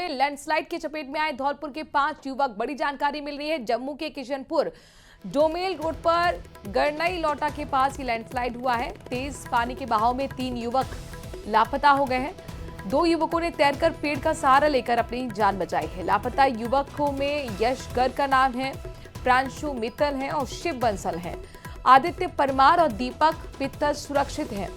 में लैंडस्लाइड की चपेट में आए धौलपुर के 5 युवक। बड़ी जानकारी मिल रही है, जम्मू के किशनपुर डोमेल रोड पर गरनई लौटा के पास ये लैंडस्लाइड हुआ है। तेज पानी के बहाव में 3 युवक लापता हो गए हैं। 2 युवकों ने तैरकर पेड़ का सहारा लेकर अपनी जान बचाई है। लापता युवकों में यश गर्ग का नाम है, प्रांशु मित्तल है और शिव बंसल है। आदित्य परमार और दीपक पित्तल सुरक्षित हैं।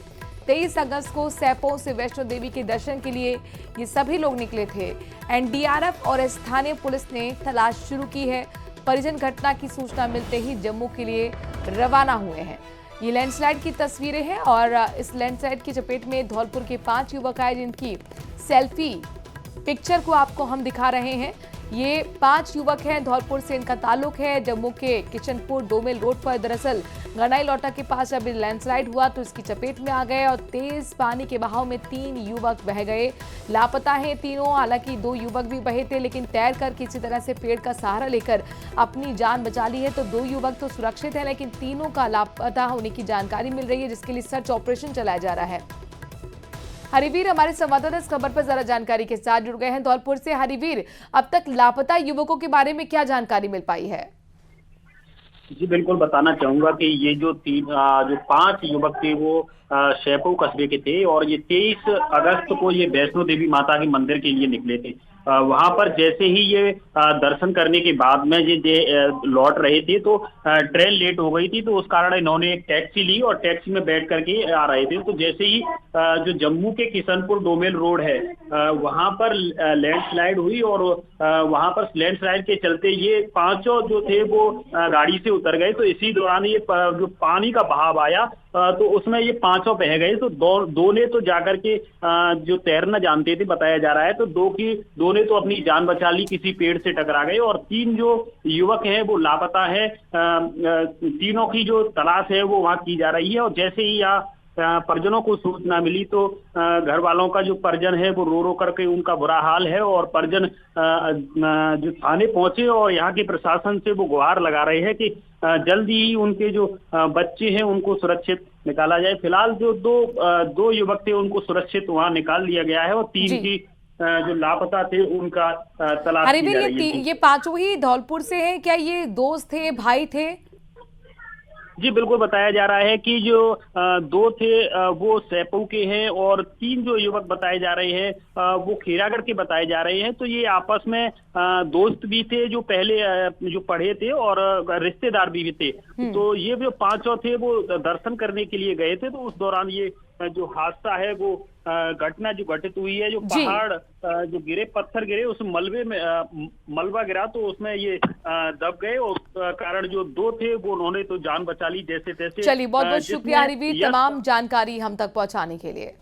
23 अगस्त को सैपों से वैष्णो देवी के दर्शन के लिए ये सभी लोग निकले थे। एनडीआरएफ और स्थानीय पुलिस ने तलाश शुरू की है। परिजन घटना की सूचना मिलते ही जम्मू के लिए रवाना हुए हैं। ये लैंडस्लाइड की तस्वीरें हैं और इस लैंडस्लाइड की चपेट में धौलपुर के 5 युवक आए, जिनकी सेल्फी पिक्चर को आपको हम दिखा रहे हैं। ये 5 युवक हैं, धौलपुर से इनका ताल्लुक है। जम्मू के किशनपुर डोमेल रोड पर दरअसल गरनई लौटा के पास जब लैंडस्लाइड हुआ तो इसकी चपेट में आ गए और तेज पानी के बहाव में 3 युवक बह गए। लापता हैं तीनों। हालांकि 2 युवक भी बहे थे, लेकिन तैरकर किसी तरह से पेड़ का सहारा लेकर अपनी जान बचा ली है। तो 2 युवक तो सुरक्षित हैं, लेकिन तीनों का लापता होने की जानकारी मिल रही है, जिसके लिए सर्च ऑपरेशन चलाया जा रहा है। हरिवीर हमारे संवाददाता इस खबर पर जरा जानकारी के साथ जुड़ गए हैं धौलपुर से। हरिवीर, अब तक लापता युवकों के बारे में क्या जानकारी मिल पाई है? जी बिल्कुल, बताना चाहूंगा कि ये जो 5 युवक थे वो शहपू कस्बे के थे और ये 23 अगस्त को ये वैष्णो देवी माता के मंदिर के लिए निकले थे। वहां पर जैसे ही ये दर्शन करने के बाद में ये लौट रहे थे तो ट्रेन लेट हो गई थी, तो उस कारण इन्होंने एक टैक्सी ली और टैक्सी में बैठ करके आ रहे थे। तो जैसे ही जो जम्मू के किशनपुर डोमेल रोड है वहां पर लैंडस्लाइड हुई और वहां पर लैंडस्लाइड के चलते ये 5 जो थे वो गाड़ी से उतर गए। तो इसी दौरान ये जो पानी का बहाव आया तो उसमें ये 5 बह गए। तो दो ने तो जाकर के जो तैरना जानते थे बताया जा रहा है, तो 2 ने तो अपनी जान बचा ली, किसी पेड़ से टकरा गए और 3 जो युवक हैं वो लापता है। तीनों की जो तलाश है वो वहां की जा रही है। और जैसे ही यहाँ परिजनों को सूचना मिली तो घर वालों का जो परिजन है वो रो रो करके उनका बुरा हाल है और परिजन जो थाने पहुंचे और यहाँ के प्रशासन से वो गुहार लगा रहे हैं कि जल्दी ही उनके जो बच्चे हैं उनको सुरक्षित निकाला जाए। फिलहाल जो दो युवक थे उनको सुरक्षित वहां निकाल लिया गया है और 3 की जो लापता थे उनका तलाश की जा रही है। ये 5 ही धौलपुर से हैं क्या? ये दोस्त थे, भाई थे? जी बिल्कुल, बताया जा रहा है कि जो 2 थे वो सैपू के हैं और 3 जो युवक बताए जा रहे हैं वो खीरागढ़ के बताए जा रहे हैं। तो ये आपस में दोस्त भी थे, जो पहले जो पढ़े थे और रिश्तेदार भी थे। तो ये जो 5 थे वो दर्शन करने के लिए गए थे। तो उस दौरान ये जो हादसा है वो घटना जो घटित हुई है, जो पहाड़ जो गिरे, पत्थर गिरे, उस मलबे में मलबा गिरा तो उसमें ये दब गए और कारण जो 2 थे वो उन्होंने तो जान बचा ली जैसे तैसे। चलिए, बहुत बहुत शुक्रिया हरिवीर, तमाम जानकारी हम तक पहुंचाने के लिए।